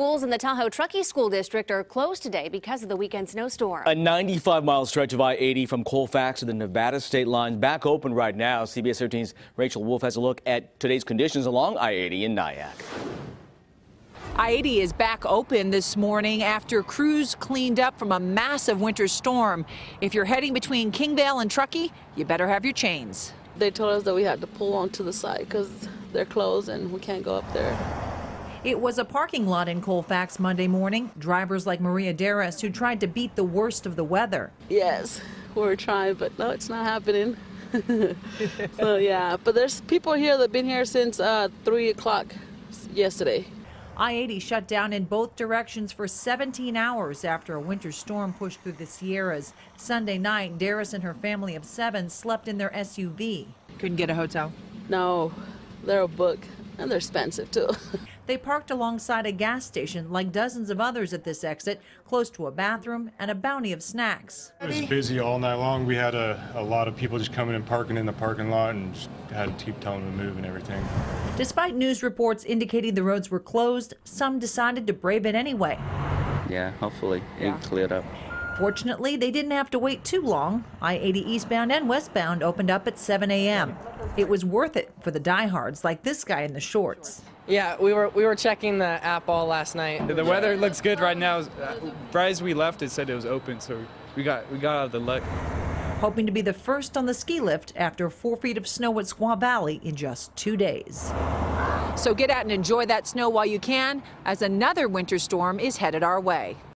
schools in the Tahoe Truckee School District are closed today because of the weekend snowstorm. A 95-mile stretch of I-80 from Colfax to the Nevada state line back open right now. CBS 13's Rachel Wolf has a look at today's conditions along I-80 in Nyack. I-80 is back open this morning after crews cleaned up from a massive winter storm. If you're heading between Kingdale and Truckee, you better have your chains. They told us that we had to pull onto the side because they're closed and we can't go up there. It was a parking lot in Colfax Monday morning. Drivers like Maria Darris who tried to beat the worst of the weather. Yes, we're trying, but no, it's not happening. So yeah, but there's people here that have been here since 3 o'clock yesterday. I-80 shut down in both directions for 17 hours after a winter storm pushed through the Sierras. Sunday night, Darris and her family of 7 slept in their SUV. Couldn't get a hotel? No, they're a book, and they're expensive too. They parked alongside a gas station like dozens of others at this exit, close to a bathroom and a bounty of snacks. It was busy all night long. We had a lot of people just coming and parking in the parking lot and just had to keep telling them to move and everything. Despite news reports indicating the roads were closed, some decided to brave it anyway. Yeah, hopefully it cleared up. Fortunately, they didn't have to wait too long. I-80 eastbound and westbound opened up at 7 a.m. It was worth it for the diehards like this guy in the shorts. Yeah, we were checking the app all last night. The weather looks good right now. Right as we left, it said it was open, so we got out of the luck. Hoping to be the first on the ski lift after 4 feet of snow at Squaw Valley in just 2 days. So get out and enjoy that snow while you can, as another winter storm is headed our way.